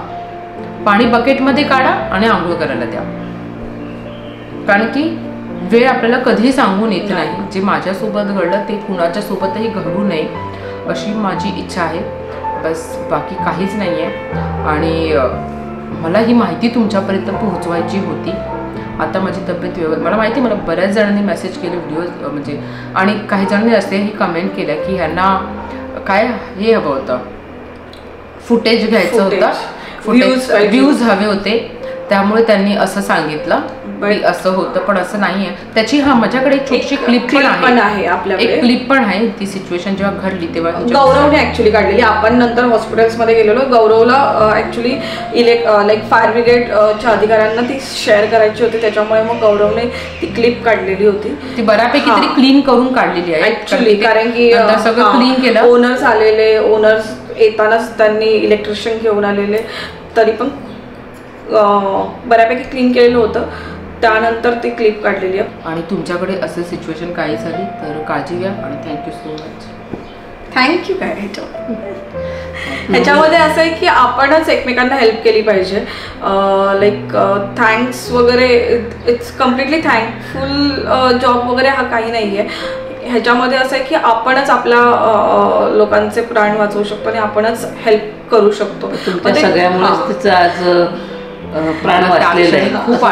पाणी बकेटमध्ये काढा आणि आंघोळ करायला द्या. कारण की वेळ आपल्याला कधीही सांगून येत नाही. जे माझ्यासोबत घडलं ते कुणाच्या सोबतही घडू नये अशी माझी इच्छा आहे. बस बाकी काहीच नाही आहे. आणि मला ही माहिती तुमच्यापर्यंत पोहोचवायची होती. आता माझी तब्येत मला माहिती, मला बऱ्याच जणांनी मेसेज केले व्हिडिओ म्हणजे, आणि काही जणांनी असेही कमेंट केल्या की ह्यांना काय हे हवं होतं, फुटेज घ्यायचं होतं, व्ह्यूज हवे होते, त्यामुळे त्यांनी असं सांगितलं की असं होतं. पण असं नाही आहे. त्याची माझ्याकडे एक छोटीशी क्लिप पण आहे, एक क्लिप पण आहे. ती सिच्युएशन जेव्हा घडली तेव्हा गौरवने ऍक्च्युली काढलेली. आपण नंतर हॉस्पिटल्समध्ये गेलेलो, गौरवला ऍक्च्युली लाईक फायर ब्रिगेडच्या अधिकाऱ्यांना ती शेअर करायची होती, त्याच्यामुळे मग गौरवने ती क्लिप काढलेली होती. ती बऱ्यापैकी तरी क्लीन करून काढलेली आहे ऍक्च्युली, कारण की सगळं क्लीन केलं. ओनर्स आलेले, ओनर्स येतानाच त्यांनी इलेक्ट्रिशियन घेऊन आलेले, तरी पण बऱ्यापैकी क्लीन केलेलं होतं. त्यानंतर ती क्लिप काढलेली आहे. आणि तुमच्याकडे असं सिच्युएशन काही झाली तर काळजी घ्या आणि थँक्यू सो मच. थँक्यू. काय ह्याच्यामध्ये असं आहे की आपणच एकमेकांना हेल्प केली पाहिजे. लाईक थँक्स वगैरे, इट्स कम्प्लिटली थँकफुल जॉब वगैरे हा काही नाही आहे. ह्याच्यामध्ये असं आहे की आपणच आपल्या लोकांचे प्राण वाचवू शकतो आणि आपणच हेल्प करू शकतो. सगळ्यामुळेच तिचं आज प्राण वाचलेलं आहे. खूप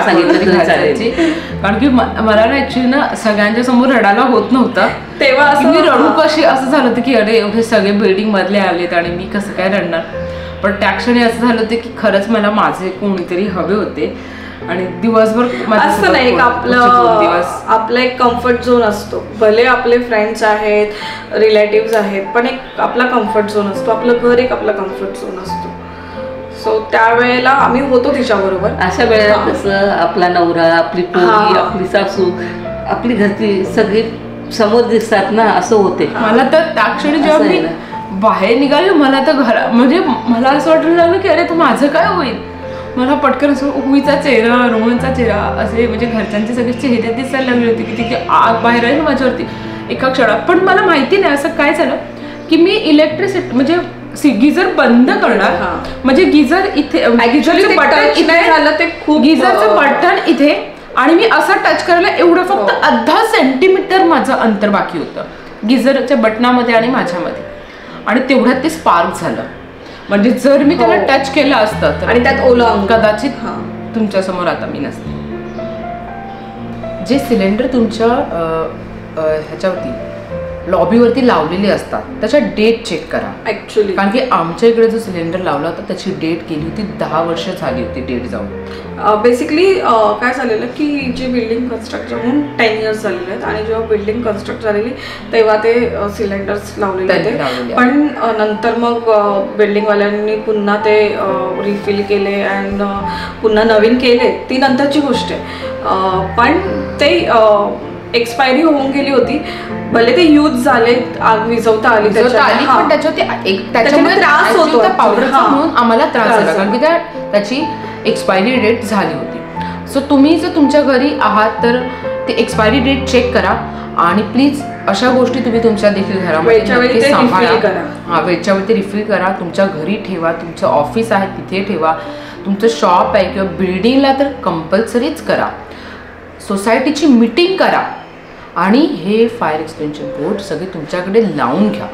कारण की मला ना ऍक्च्युली ना सगळ्यांच्या समोर रडायला होत नव्हतं. तेव्हा मी रडू कशी असं झालं होतं की अरे एवढे सगळे बिल्डिंग मधले आलेत आणि मी कसं काय रडणार. पण त्या क्षणी असं झालं होतं की खरंच मला माझे कोणीतरी हवे होते. आणि दिवसभर असं नाही, आपला एक कम्फर्ट झोन असतो. भले आपले फ्रेंड्स आहेत, रिलेटिव्ह आहेत, पण एक आपला कम्फर्ट झोन असतो. आपलं घर एक आपला कम्फर्ट झोन असतो. सो त्यावेळेला आम्ही होतो तिच्याबरोबर. अशा वेळेला कसं आपला नवरा, आपली पोरी, आपली सासू, आपली घरची सगळी समोर दिसतात ना, असं होते. मला तर त्या क्षणी जेव्हा मी बाहेर निघाले, मला तर म्हणजे मला असं वाटायला लागलं की अरे तर माझं काय होईल. मला पटकन असं उईचा चेहरा, रोहनचा चेहरा असे म्हणजे घरच्यांचे सगळे चेहरे दिसायला लागले होते की तिथे आग बाहेर आहे माझ्यावरती एका क्षणात. पण मला माहिती नाही असं काय झालं की मी इलेक्ट्रिसिटी म्हणजे गिझर बंद करणार, म्हणजे गिझर इथे, गिझरचं बटन इथे, आणि मी असं टच करायला एवढं फक्त अर्धा सेंटीमीटर माझं अंतर बाकी होतं गिझरच्या बटनामध्ये आणि माझ्यामध्ये. आणि तेवढ्यात ते स्पार्क झालं. म्हणजे जर मी त्याला टच केलं असतं आणि त्यात ओलं कदाचित तुमच्या समोर आता मी नसते. जे सिलेंडर तुमच्या ह्याच्यावरती लॉबीवरती लावलेले असतात त्याच्या डेट चेक करा ऍक्च्युली. कारण की आमच्या इकडे जो सिलेंडर लावला होता त्याची डेट गेली होती, 10 वर्ष झाली होती डेट जाऊन. बेसिकली काय झालेलं की जे बिल्डिंग कन्स्ट्रक्ट होऊन 10 इयर्स झालेले आहेत आणि जेव्हा बिल्डिंग कन्स्ट्रक्ट झालेली तेव्हा ते सिलेंडर्स लावलेले होते. पण नंतर मग बिल्डिंगवाल्यांनी पुन्हा ते रिफिल केले अँड पुन्हा नवीन केले, ती नंतरची गोष्ट आहे. पण ते एक्सपायरी होऊन गेली होती. भले ते यूज झाले, आग विझवता आली, पण त्याच्यामुळे त्रास होतो पावडरचा म्हणून आम्हाला त्रास झाला कारण की त्याची एक्सपायरी डेट झाली होती. सो तुम्ही जर तुमच्या घरी आहात तर ते एक्सपायरी डेट चेक करा आणि प्लीज अशा गोष्टी तुम्ही तुमच्या देखील घरामध्ये सांभाळा. हा, वेळच्या वेळी ते रिफिल करा. तुमच्या घरी ठेवा, तुमचं ऑफिस आहे तिथे ठेवा, तुमचं शॉप आहे किंवा बिल्डिंगला तर कंपल्सरीच करा. सोसायटीची मीटिंग करा आणि हे फायर एक्सटेन्शन बोर्ड सगळे तुमच्याकडे लावून घ्या,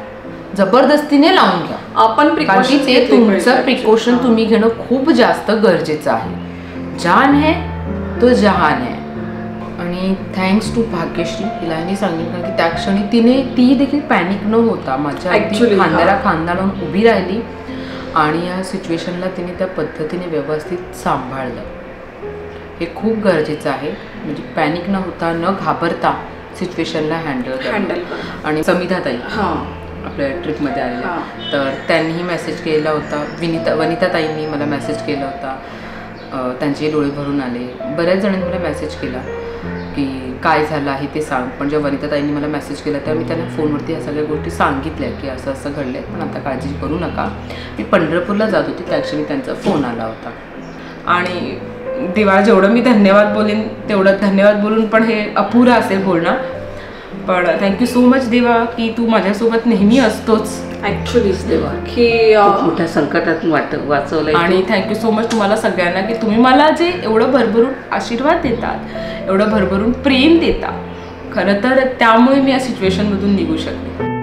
जबरदस्तीने लावून घ्या. आपण कारण ते तुमचं प्रिकॉशन तुम्ही घेणं खूप जास्त गरजेचं आहे. जान है तो जहान है. आणि थँक्स टू भाग्यश्री, तिला मी सांगेन कारण की त्या क्षणी ती देखील पॅनिक न होता माझ्या खांद्याला खांदा लावून उभी राहिली आणि या सिच्युएशनला तिने त्या पद्धतीने व्यवस्थित सांभाळलं. हे खूप गरजेचं आहे. म्हणजे पॅनिक न होता, न घाबरता सिच्युएशनला हँडल. आणि समिधाताई आपल्या ट्रिपमध्ये आलेल्या, तर त्यांनीही मेसेज केला होता. वनिताताईंनी मला मेसेज केला होता, त्यांचे डोळे भरून आले. बऱ्याच जणांनी मला मेसेज केला की काय झालं आहे ते सांग. पण जेव्हा वनिताताईंनी मला मेसेज केला तेव्हा मी त्यांना फोनवरती ह्या सगळ्या गोष्टी सांगितल्या की असं असं घडलं आहे, पण आता काळजी करू नका. मी पंढरपूरला जात होती त्या क्षणी त्यांचा फोन आला होता आणि देवा जेवढं मी धन्यवाद बोलेन तेवढं धन्यवाद बोलून पण हे अपुरं असेल बोलणं. पण थँक्यू सो मच देवा की तू माझ्यासोबत नेहमी असतोच. ॲक्च्युलीच देवा की मोठ्या संकटात वाचवलंय. आणि थँक्यू सो मच तुम्हाला सगळ्यांना की तुम्ही मला जे एवढं भरभरून आशीर्वाद देतात, एवढं भरभरून प्रेम देता, खरं तर त्यामुळे मी या सिच्युएशनमधून निघू शकते.